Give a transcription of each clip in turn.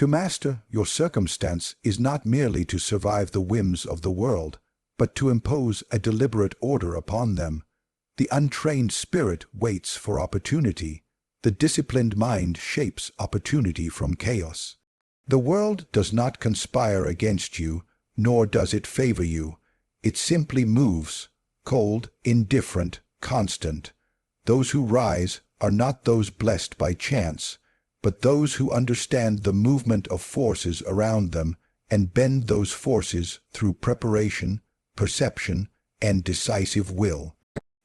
To master your circumstance is not merely to survive the whims of the world, but to impose a deliberate order upon them. The untrained spirit waits for opportunity. The disciplined mind shapes opportunity from chaos. The world does not conspire against you, nor does it favor you. It simply moves, cold, indifferent, constant. Those who rise are not those blessed by chance, but those who understand the movement of forces around them and bend those forces through preparation, perception, and decisive will.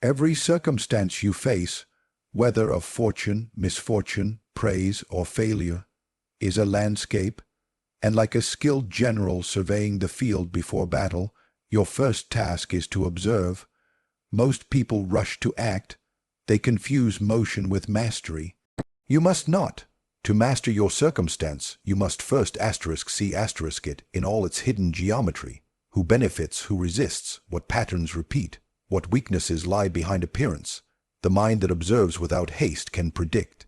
Every circumstance you face, whether of fortune, misfortune, praise, or failure, is a landscape, and like a skilled general surveying the field before battle, your first task is to observe. Most people rush to act. They confuse motion with mastery. You must not. To master your circumstance, you must first see it in all its hidden geometry. Who benefits, who resists, what patterns repeat, what weaknesses lie behind appearance. The mind that observes without haste can predict.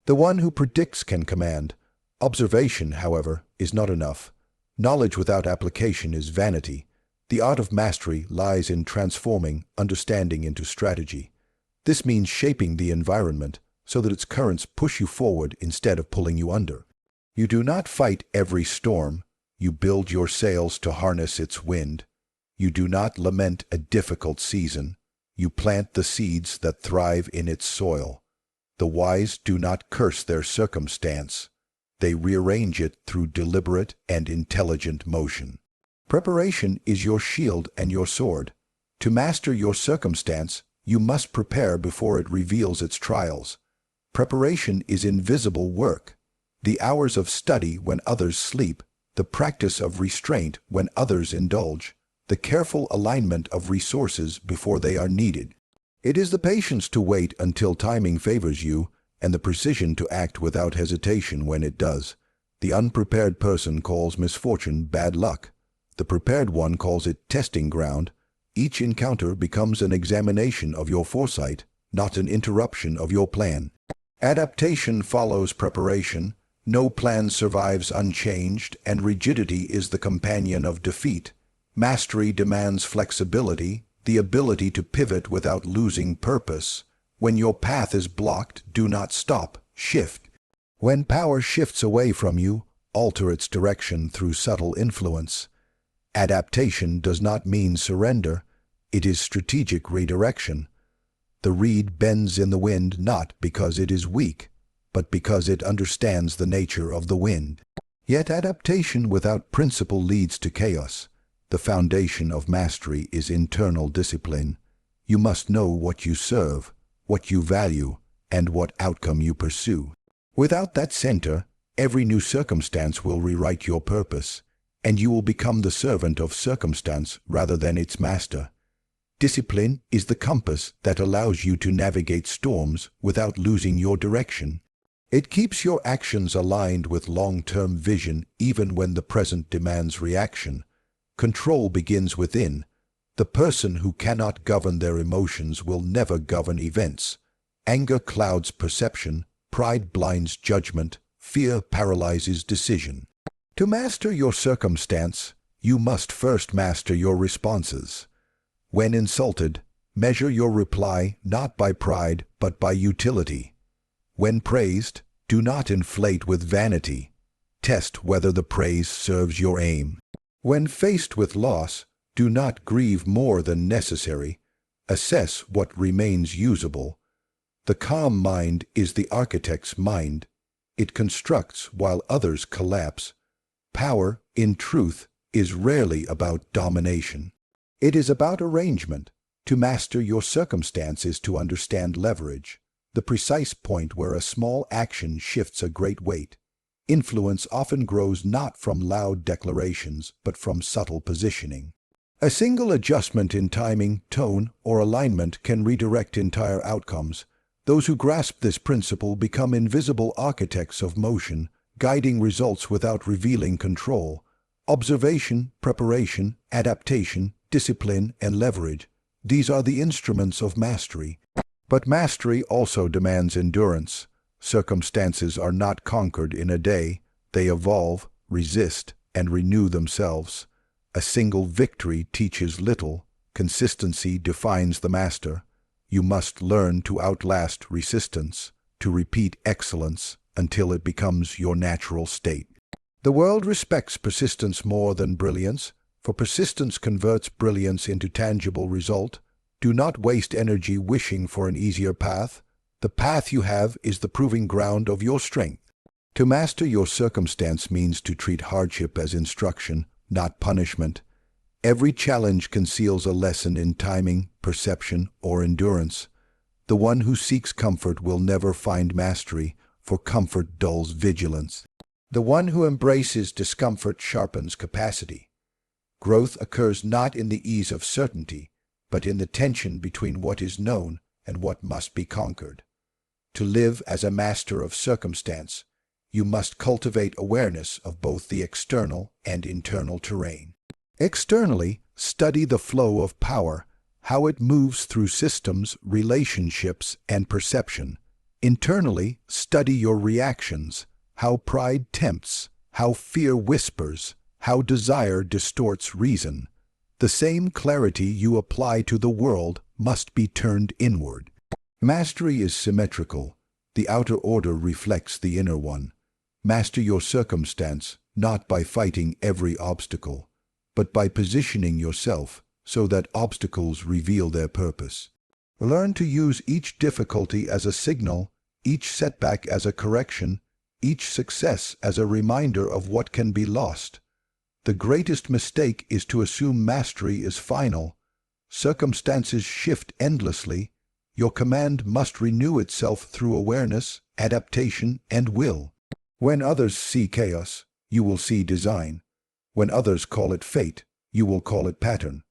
The one who predicts can command. Observation, however, is not enough. Knowledge without application is vanity. The art of mastery lies in transforming understanding into strategy. This means shaping the environment so that its currents push you forward instead of pulling you under. You do not fight every storm. You build your sails to harness its wind. You do not lament a difficult season. You plant the seeds that thrive in its soil. The wise do not curse their circumstance. They rearrange it through deliberate and intelligent motion. Preparation is your shield and your sword. To master your circumstance, you must prepare before it reveals its trials. Preparation is invisible work. The hours of study when others sleep, the practice of restraint when others indulge, the careful alignment of resources before they are needed. It is the patience to wait until timing favors you, and the precision to act without hesitation when it does. The unprepared person calls misfortune bad luck. The prepared one calls it testing ground. Each encounter becomes an examination of your foresight, not an interruption of your plan. Adaptation follows preparation. No plan survives unchanged, and rigidity is the companion of defeat. Mastery demands flexibility, the ability to pivot without losing purpose. When your path is blocked, do not stop, shift. When power shifts away from you, alter its direction through subtle influence. Adaptation does not mean surrender. It is strategic redirection. The reed bends in the wind not because it is weak, but because it understands the nature of the wind. Yet adaptation without principle leads to chaos. The foundation of mastery is internal discipline. You must know what you serve, what you value, and what outcome you pursue. Without that center, every new circumstance will rewrite your purpose, and you will become the servant of circumstance rather than its master. Discipline is the compass that allows you to navigate storms without losing your direction. It keeps your actions aligned with long-term vision even when the present demands reaction. Control begins within. The person who cannot govern their emotions will never govern events. Anger clouds perception, pride blinds judgment, fear paralyzes decision. To master your circumstance, you must first master your responses. When insulted, measure your reply not by pride but by utility. When praised, do not inflate with vanity. Test whether the praise serves your aim. When faced with loss, do not grieve more than necessary. Assess what remains usable. The calm mind is the architect's mind. It constructs while others collapse. Power, in truth, is rarely about domination. It is about arrangement. To master your circumstance is to understand leverage, the precise point where a small action shifts a great weight. Influence often grows not from loud declarations, but from subtle positioning. A single adjustment in timing, tone, or alignment can redirect entire outcomes. Those who grasp this principle become invisible architects of motion, guiding results without revealing control. Observation, preparation, adaptation, discipline, and leverage. These are the instruments of mastery. But mastery also demands endurance. Circumstances are not conquered in a day. They evolve, resist, and renew themselves. A single victory teaches little. Consistency defines the master. You must learn to outlast resistance, to repeat excellence until it becomes your natural state. The world respects persistence more than brilliance, for persistence converts brilliance into tangible result. Do not waste energy wishing for an easier path. The path you have is the proving ground of your strength. To master your circumstance means to treat hardship as instruction, not punishment. Every challenge conceals a lesson in timing, perception, or endurance. The one who seeks comfort will never find mastery, for comfort dulls vigilance. The one who embraces discomfort sharpens capacity. Growth occurs not in the ease of certainty, but in the tension between what is known and what must be conquered. To live as a master of circumstance, you must cultivate awareness of both the external and internal terrain. Externally, study the flow of power, how it moves through systems, relationships, and perception. Internally, study your reactions, how pride tempts, how fear whispers, how desire distorts reason. The same clarity you apply to the world must be turned inward. Mastery is symmetrical. The outer order reflects the inner one. Master your circumstance, not by fighting every obstacle, but by positioning yourself so that obstacles reveal their purpose. Learn to use each difficulty as a signal, each setback as a correction, each success as a reminder of what can be lost. The greatest mistake is to assume mastery is final. Circumstances shift endlessly. Your command must renew itself through awareness, adaptation, and will. When others see chaos, you will see design. When others call it fate, you will call it pattern.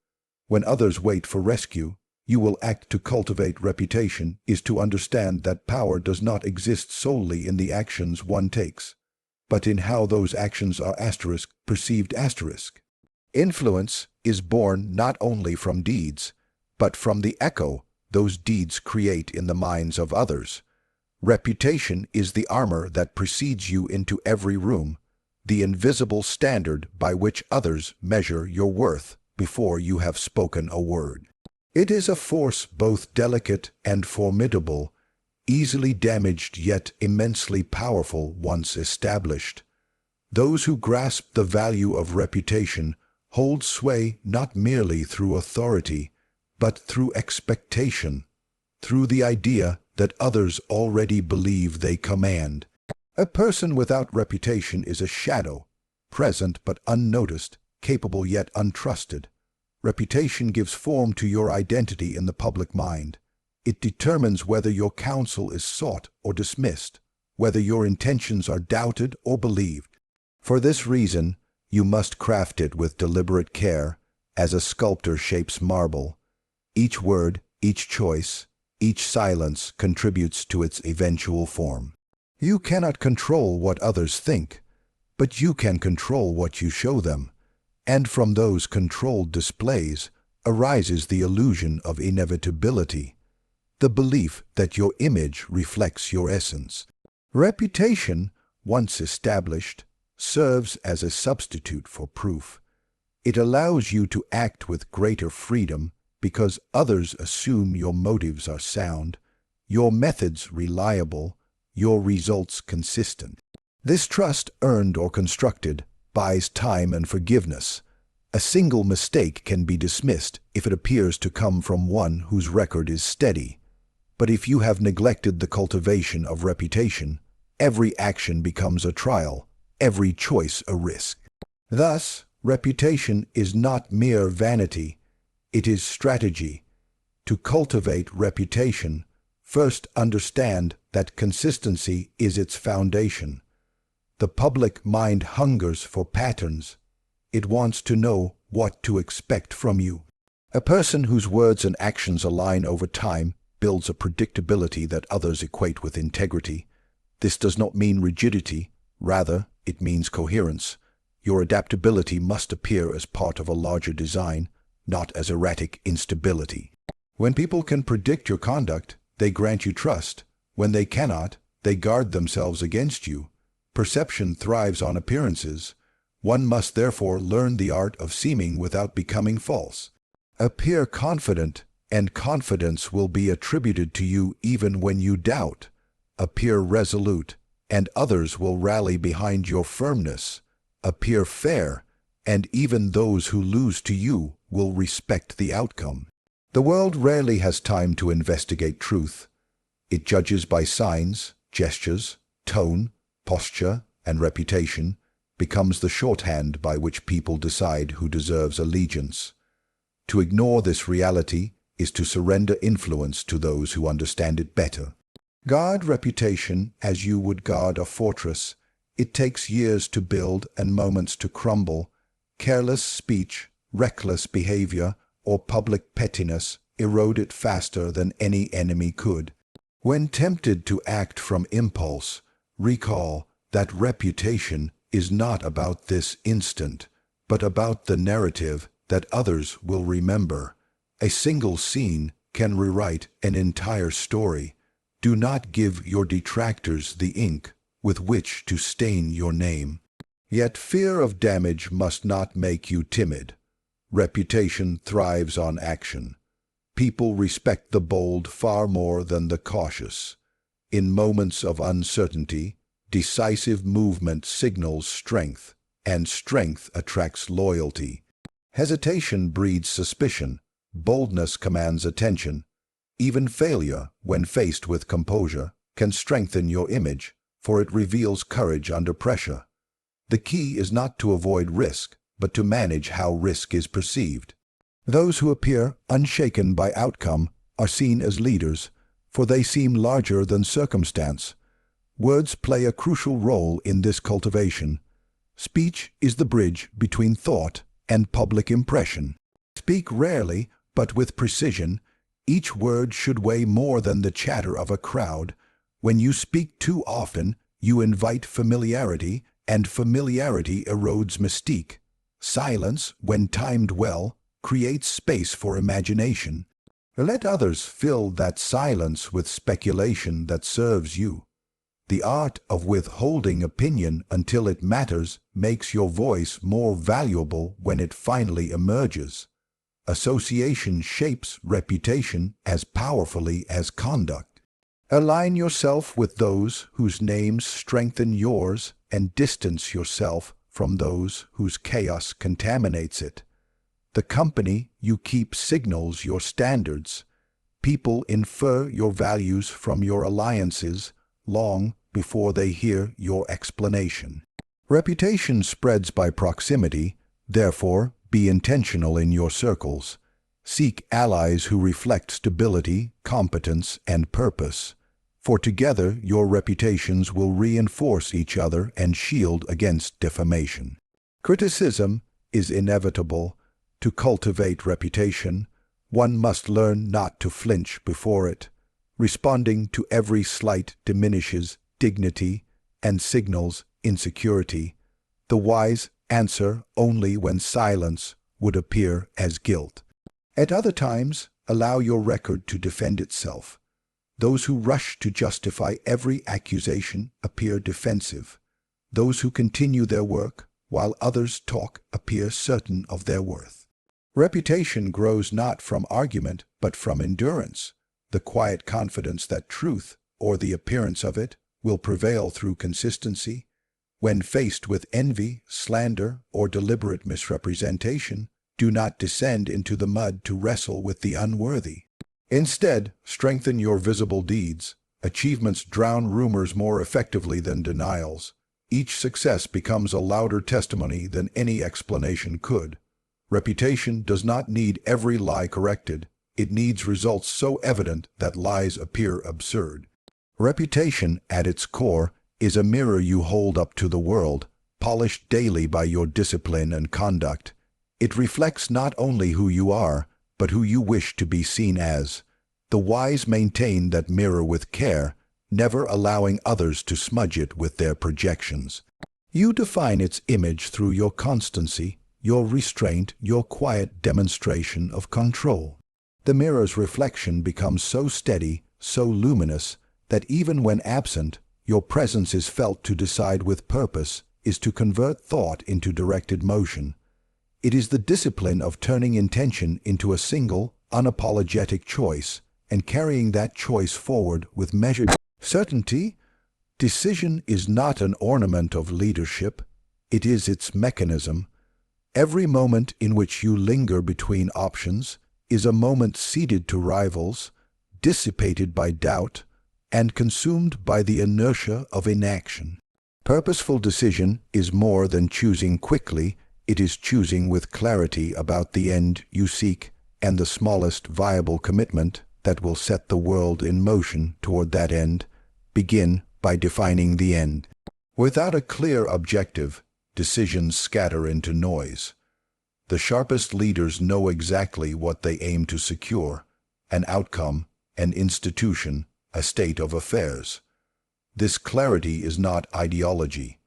When others wait for rescue, you will act. To cultivate reputation is to understand that power does not exist solely in the actions one takes, but in how those actions are perceived. Influence is born not only from deeds, but from the echo those deeds create in the minds of others. Reputation is the armor that precedes you into every room, the invisible standard by which others measure your worth before you have spoken a word. It is a force both delicate and formidable, easily damaged yet immensely powerful once established. Those who grasp the value of reputation hold sway not merely through authority, but through expectation, through the idea that others already believe they command. A person without reputation is a shadow, present but unnoticed, capable yet untrusted. Reputation gives form to your identity in the public mind. It determines whether your counsel is sought or dismissed, whether your intentions are doubted or believed. For this reason, you must craft it with deliberate care, as a sculptor shapes marble. Each word, each choice, each silence contributes to its eventual form. You cannot control what others think, but you can control what you show them, and from those controlled displays arises the illusion of inevitability, the belief that your image reflects your essence. Reputation, once established, serves as a substitute for proof. It allows you to act with greater freedom because others assume your motives are sound, your methods reliable, your results consistent. This trust, earned or constructed, buys time and forgiveness. A single mistake can be dismissed if it appears to come from one whose record is steady. But if you have neglected the cultivation of reputation, every action becomes a trial, every choice a risk. Thus, reputation is not mere vanity, it is strategy. To cultivate reputation, first understand that consistency is its foundation. The public mind hungers for patterns. It wants to know what to expect from you. A person whose words and actions align over time builds a predictability that others equate with integrity. This does not mean rigidity, rather, it means coherence. Your adaptability must appear as part of a larger design, not as erratic instability. When people can predict your conduct, they grant you trust. When they cannot, they guard themselves against you. Perception thrives on appearances. One must therefore learn the art of seeming without becoming false. Appear confident, and confidence will be attributed to you even when you doubt. Appear resolute, and others will rally behind your firmness. Appear fair, and even those who lose to you will respect the outcome. The world rarely has time to investigate truth. It judges by signs, gestures, tone, posture, and reputation, becomes the shorthand by which people decide who deserves allegiance. To ignore this reality is to surrender influence to those who understand it better. Guard reputation as you would guard a fortress. It takes years to build and moments to crumble. Careless speech, reckless behavior, or public pettiness erode it faster than any enemy could. When tempted to act from impulse, recall that reputation is not about this instant, but about the narrative that others will remember. A single scene can rewrite an entire story. Do not give your detractors the ink with which to stain your name. Yet fear of damage must not make you timid. Reputation thrives on action. People respect the bold far more than the cautious. In moments of uncertainty, decisive movement signals strength, and strength attracts loyalty. Hesitation breeds suspicion. Boldness commands attention. Even failure, when faced with composure, can strengthen your image, for it reveals courage under pressure. The key is not to avoid risk, but to manage how risk is perceived. Those who appear unshaken by outcome are seen as leaders, for they seem larger than circumstance. Words play a crucial role in this cultivation. Speech is the bridge between thought and public impression. Speak rarely, but with precision. Each word should weigh more than the chatter of a crowd. When you speak too often, you invite familiarity, and familiarity erodes mystique. Silence, when timed well, creates space for imagination. Let others fill that silence with speculation that serves you. The art of withholding opinion until it matters makes your voice more valuable when it finally emerges. Association shapes reputation as powerfully as conduct. Align yourself with those whose names strengthen yours and distance yourself from those whose chaos contaminates it. The company you keep signals your standards. People infer your values from your alliances long before they hear your explanation. Reputation spreads by proximity, therefore be intentional in your circles. Seek allies who reflect stability, competence, and purpose, for together your reputations will reinforce each other and shield against defamation. Criticism is inevitable. To cultivate reputation, one must learn not to flinch before it. Responding to every slight diminishes dignity and signals insecurity. The wise answer only when silence would appear as guilt. At other times, allow your record to defend itself. Those who rush to justify every accusation appear defensive. Those who continue their work while others talk appear certain of their worth. Reputation grows not from argument, but from endurance, the quiet confidence that truth, or the appearance of it, will prevail through consistency. When faced with envy, slander, or deliberate misrepresentation, do not descend into the mud to wrestle with the unworthy. Instead, strengthen your visible deeds. Achievements drown rumors more effectively than denials. Each success becomes a louder testimony than any explanation could. Reputation does not need every lie corrected. It needs results so evident that lies appear absurd. Reputation, at its core, is a mirror you hold up to the world, polished daily by your discipline and conduct. It reflects not only who you are, but who you wish to be seen as. The wise maintain that mirror with care, never allowing others to smudge it with their projections. You define its image through your constancy, your restraint, your quiet demonstration of control. The mirror's reflection becomes so steady, so luminous, that even when absent, Your presence is felt. To decide with purpose is to convert thought into directed motion. It is the discipline of turning intention into a single, unapologetic choice and carrying that choice forward with measured certainty. Decision is not an ornament of leadership, it is its mechanism. Every moment in which you linger between options is a moment ceded to rivals, dissipated by doubt, and consumed by the inertia of inaction. Purposeful decision is more than choosing quickly, it is choosing with clarity about the end you seek and the smallest viable commitment that will set the world in motion toward that end. Begin by defining the end. Without a clear objective, decisions scatter into noise. The sharpest leaders know exactly what they aim to secure: an outcome, an institution, a state of affairs. This clarity is not ideology.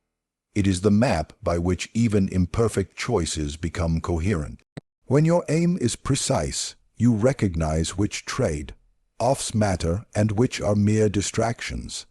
It is the map by which even imperfect choices become coherent. When your aim is precise, you recognize which trade-offs matter and which are mere distractions.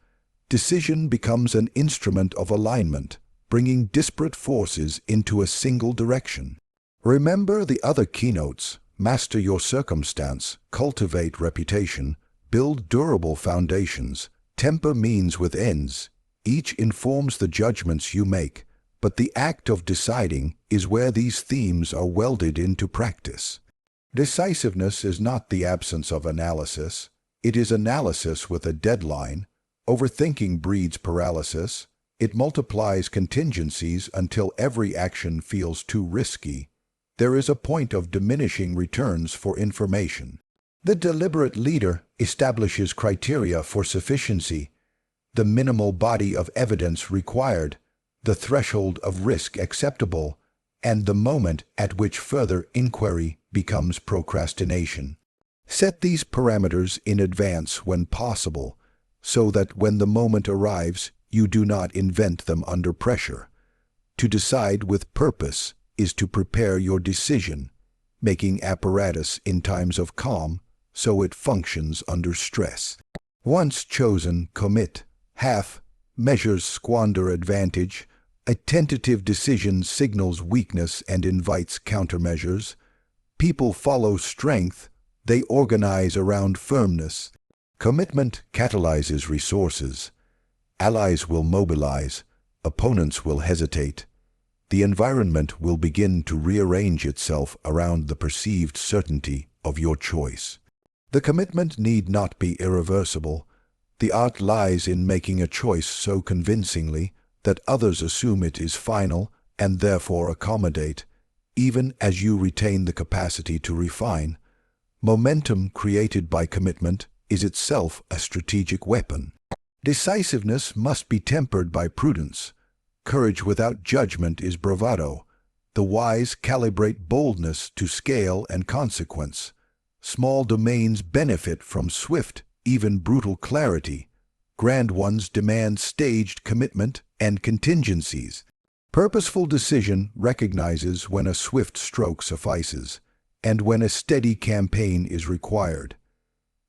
Decision becomes an instrument of alignment, bringing disparate forces into a single direction. Remember the other keynotes: master your circumstance, cultivate reputation, build durable foundations, temper means with ends. Each informs the judgments you make, but the act of deciding is where these themes are welded into practice. Decisiveness is not the absence of analysis. It is analysis with a deadline. Overthinking breeds paralysis. It multiplies contingencies until every action feels too risky. There is a point of diminishing returns for information. The deliberate leader establishes criteria for sufficiency, the minimal body of evidence required, the threshold of risk acceptable, and the moment at which further inquiry becomes procrastination. Set these parameters in advance when possible, so that when the moment arrives, you do not invent them under pressure. To decide with purpose is to prepare your decision-making apparatus in times of calm, so it functions under stress. Once chosen, commit. Half measures squander advantage. A tentative decision signals weakness and invites countermeasures. People follow strength. They organize around firmness. Commitment catalyzes resources. Allies will mobilize. Opponents will hesitate. The environment will begin to rearrange itself around the perceived certainty of your choice. The commitment need not be irreversible. The art lies in making a choice so convincingly that others assume it is final and therefore accommodate, even as you retain the capacity to refine. Momentum created by commitment is itself a strategic weapon. Decisiveness must be tempered by prudence. Courage without judgment is bravado. The wise calibrate boldness to scale and consequence. Small domains benefit from swift, even brutal clarity. Grand ones demand staged commitment and contingencies. Purposeful decision recognizes when a swift stroke suffices, and when a steady campaign is required.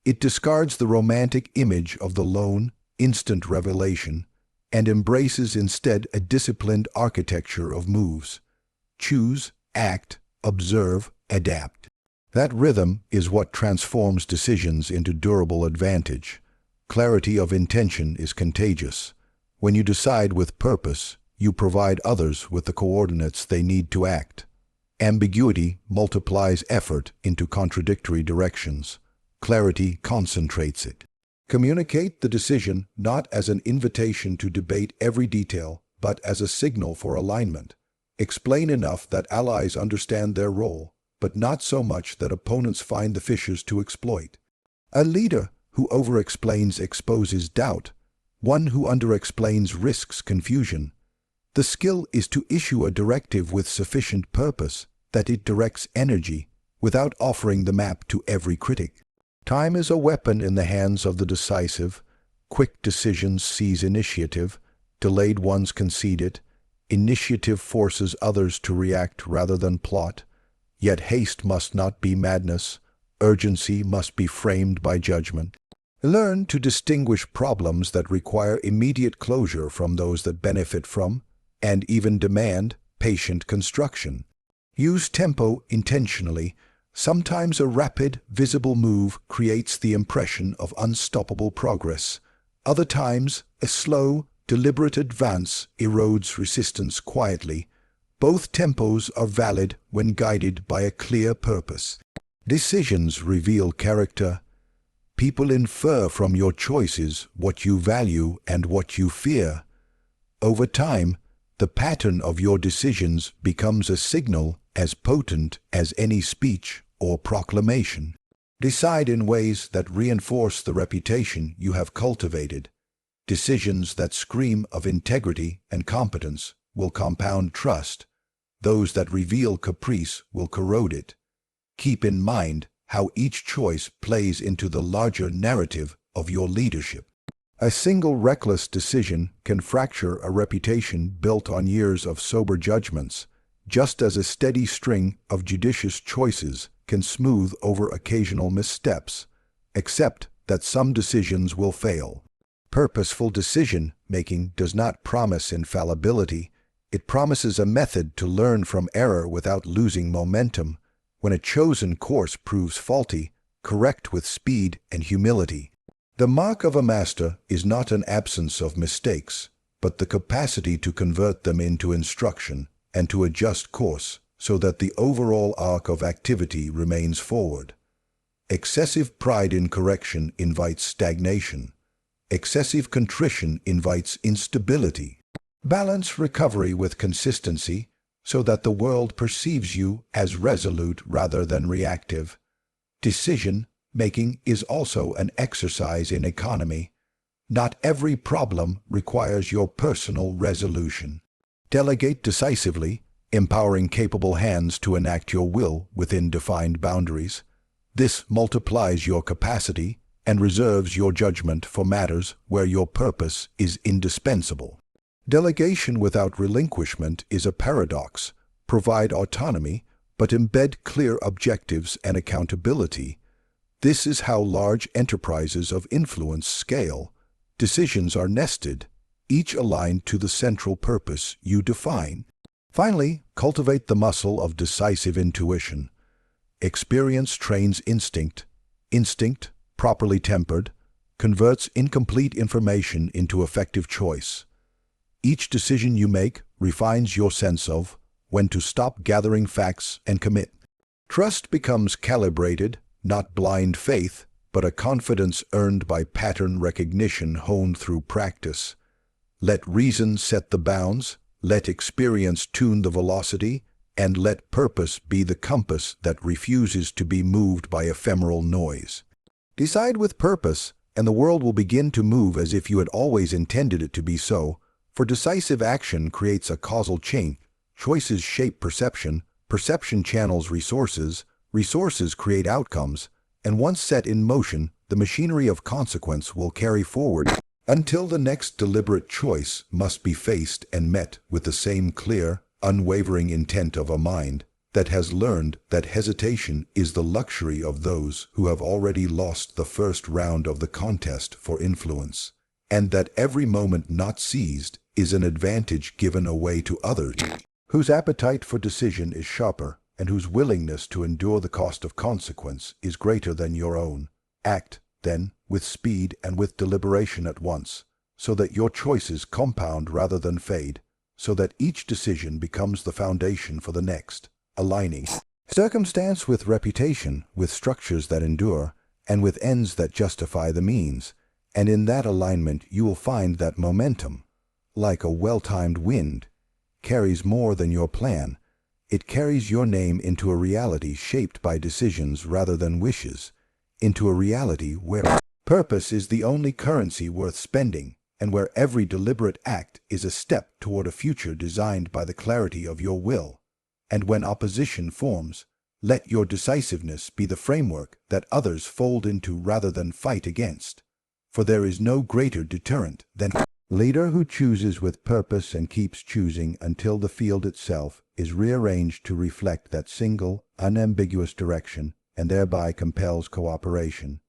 It discards the romantic image of the lone, instant revelation, and embraces instead a disciplined architecture of moves. Choose, act, observe, adapt. That rhythm is what transforms decisions into durable advantage. Clarity of intention is contagious. When you decide with purpose, you provide others with the coordinates they need to act. Ambiguity multiplies effort into contradictory directions. Clarity concentrates it. Communicate the decision not as an invitation to debate every detail, but as a signal for alignment. Explain enough that allies understand their role, but not so much that opponents find the fissures to exploit. A leader who over-explains exposes doubt. One who under-explains risks confusion. The skill is to issue a directive with sufficient purpose that it directs energy without offering the map to every critic. Time is a weapon in the hands of the decisive. Quick decisions seize initiative. Delayed ones concede it. Initiative forces others to react rather than plot. Yet haste must not be madness. Urgency must be framed by judgment. Learn to distinguish problems that require immediate closure from those that benefit from, and even demand, patient construction. Use tempo intentionally. Sometimes a rapid, visible move creates the impression of unstoppable progress. Other times, a slow, deliberate advance erodes resistance quietly. Both tempos are valid when guided by a clear purpose. Decisions reveal character. People infer from your choices what you value and what you fear. Over time, the pattern of your decisions becomes a signal as potent as any speech or proclamation. Decide in ways that reinforce the reputation you have cultivated. Decisions that scream of integrity and competence will compound trust. Those that reveal caprice will corrode it. Keep in mind how each choice plays into the larger narrative of your leadership. A single reckless decision can fracture a reputation built on years of sober judgments, just as a steady string of judicious choices can smooth over occasional missteps, except that some decisions will fail. Purposeful decision-making does not promise infallibility. It promises a method to learn from error without losing momentum. When a chosen course proves faulty, correct with speed and humility. The mark of a master is not an absence of mistakes, but the capacity to convert them into instruction and to adjust course so that the overall arc of activity remains forward. Excessive pride in correction invites stagnation. Excessive contrition invites instability. Balance recovery with consistency so that the world perceives you as resolute rather than reactive. Decision-making is also an exercise in economy. Not every problem requires your personal resolution. Delegate decisively, empowering capable hands to enact your will within defined boundaries. This multiplies your capacity and reserves your judgment for matters where your purpose is indispensable. Delegation without relinquishment is a paradox. Provide autonomy, but embed clear objectives and accountability. This is how large enterprises of influence scale. Decisions are nested, each aligned to the central purpose you define. Finally, cultivate the muscle of decisive intuition. Experience trains instinct. Instinct, properly tempered, converts incomplete information into effective choice. Each decision you make refines your sense of when to stop gathering facts and commit. Trust becomes calibrated, not blind faith, but a confidence earned by pattern recognition honed through practice. Let reason set the bounds, let experience tune the velocity, and let purpose be the compass that refuses to be moved by ephemeral noise. Decide with purpose, and the world will begin to move as if you had always intended it to be so. For decisive action creates a causal chain. Choices shape perception, perception channels resources, resources create outcomes, and once set in motion, the machinery of consequence will carry forward until the next deliberate choice must be faced and met with the same clear, unwavering intent of a mind that has learned that hesitation is the luxury of those who have already lost the first round of the contest for influence, and that every moment not seized is an advantage given away to others whose appetite for decision is sharper and whose willingness to endure the cost of consequence is greater than your own. Act, then, with speed and with deliberation at once, so that your choices compound rather than fade, so that each decision becomes the foundation for the next, aligning circumstance with reputation, with structures that endure, and with ends that justify the means. And in that alignment you will find that momentum, like a well-timed wind, carries more than your plan. It carries your name into a reality shaped by decisions rather than wishes, into a reality where purpose is the only currency worth spending, and where every deliberate act is a step toward a future designed by the clarity of your will. And when opposition forms, let your decisiveness be the framework that others fold into rather than fight against. For there is no greater deterrent than a leader who chooses with purpose and keeps choosing until the field itself is rearranged to reflect that single, unambiguous direction and thereby compels cooperation.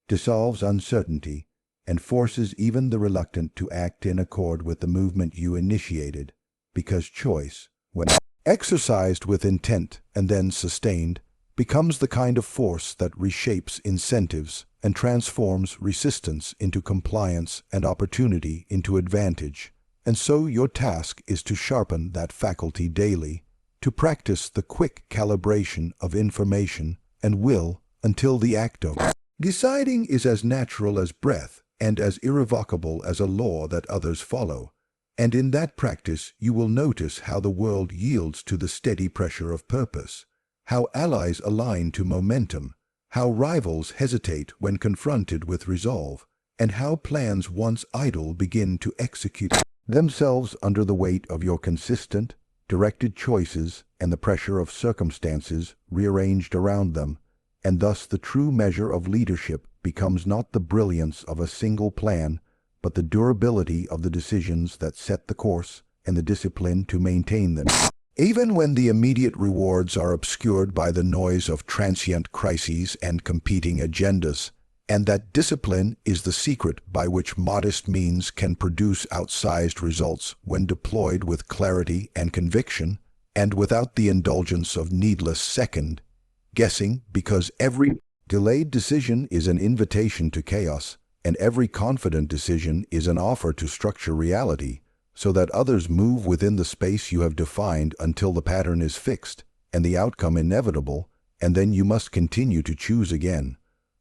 dissolves uncertainty, and forces even the reluctant to act in accord with the movement you initiated, because choice, when exercised with intent and then sustained, becomes the kind of force that reshapes incentives and transforms resistance into compliance and opportunity into advantage. And so your task is to sharpen that faculty daily, to practice the quick calibration of information and will until the act of deciding is as natural as breath and as irrevocable as a law that others follow. And in that practice you will notice how the world yields to the steady pressure of purpose, how allies align to momentum, how rivals hesitate when confronted with resolve, and how plans once idle begin to execute themselves under the weight of your consistent, directed choices and the pressure of circumstances rearranged around them. And thus the true measure of leadership becomes not the brilliance of a single plan, but the durability of the decisions that set the course and the discipline to maintain them, even when the immediate rewards are obscured by the noise of transient crises and competing agendas. And that discipline is the secret by which modest means can produce outsized results when deployed with clarity and conviction, and without the indulgence of needless second guessing, because every delayed decision is an invitation to chaos, and every confident decision is an offer to structure reality, so that others move within the space you have defined until the pattern is fixed and the outcome inevitable, and then you must continue to choose again.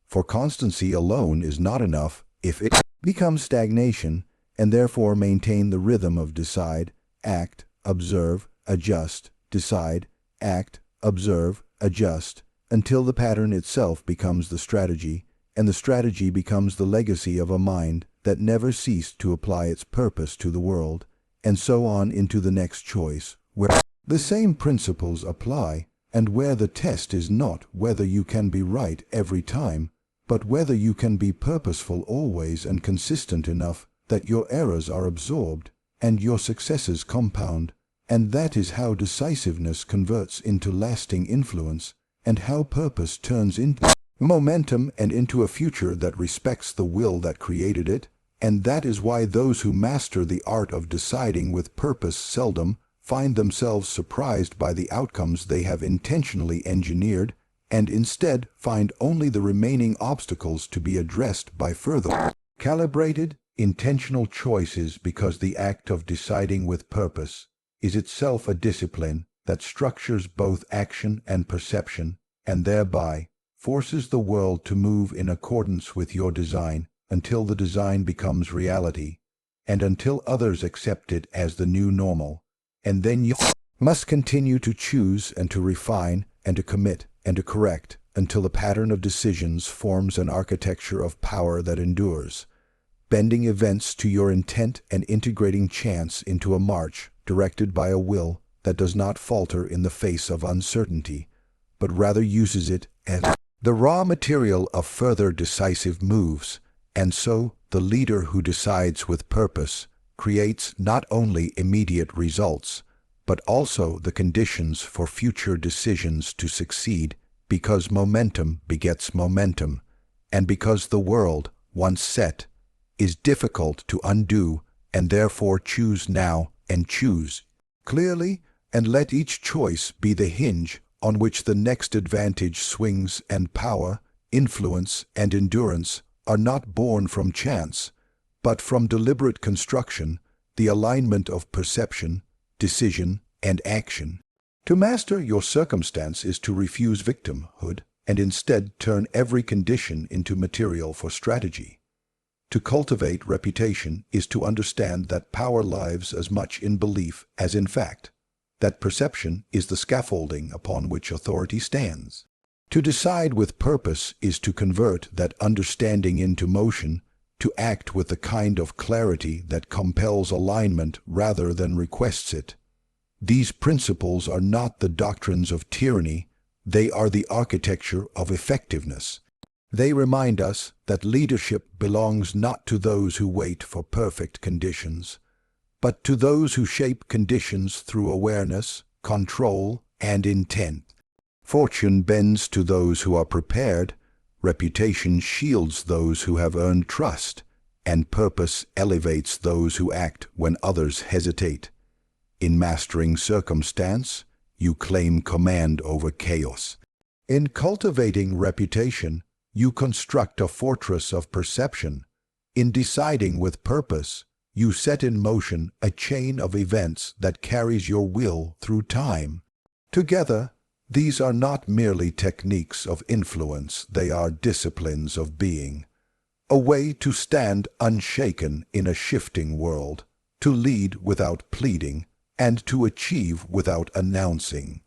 For constancy alone is not enough if it becomes stagnation, and therefore maintain the rhythm of decide, act, observe, adjust, decide, act, observe, adjust, until the pattern itself becomes the strategy, and the strategy becomes the legacy of a mind that never ceased to apply its purpose to the world, and so on into the next choice, where the same principles apply, and where the test is not whether you can be right every time, but whether you can be purposeful always and consistent enough that your errors are absorbed and your successes compound. And that is how decisiveness converts into lasting influence, and how purpose turns into momentum and into a future that respects the will that created it. And that is why those who master the art of deciding with purpose seldom find themselves surprised by the outcomes they have intentionally engineered, and instead find only the remaining obstacles to be addressed by further calibrated, intentional choices, because the act of deciding with purpose is itself a discipline that structures both action and perception, and thereby forces the world to move in accordance with your design until the design becomes reality, and until others accept it as the new normal. And then you must continue to choose and to refine and to commit and to correct until the pattern of decisions forms an architecture of power that endures, bending events to your intent and integrating chance into a march directed by a will that does not falter in the face of uncertainty, but rather uses it as the raw material of further decisive moves. And so the leader who decides with purpose creates not only immediate results, but also the conditions for future decisions to succeed, because momentum begets momentum, and because the world, once set, is difficult to undo. And therefore choose now, and choose clearly, and let each choice be the hinge on which the next advantage swings. And power, influence, and endurance are not born from chance, but from deliberate construction, the alignment of perception, decision, and action. To master your circumstance is to refuse victimhood and instead turn every condition into material for strategy. To cultivate reputation is to understand that power lives as much in belief as in fact, that perception is the scaffolding upon which authority stands. To decide with purpose is to convert that understanding into motion, to act with the kind of clarity that compels alignment rather than requests it. These principles are not the doctrines of tyranny, they are the architecture of effectiveness. They remind us that leadership belongs not to those who wait for perfect conditions, but to those who shape conditions through awareness, control, and intent. Fortune bends to those who are prepared, Reputation shields those who have earned trust, and purpose elevates those who act when others hesitate. In mastering circumstance, you claim command over chaos. In cultivating reputation, you construct a fortress of perception. In deciding with purpose, you set in motion a chain of events that carries your will through time. Together, these are not merely techniques of influence, they are disciplines of being. A way to stand unshaken in a shifting world, to lead without pleading, and to achieve without announcing.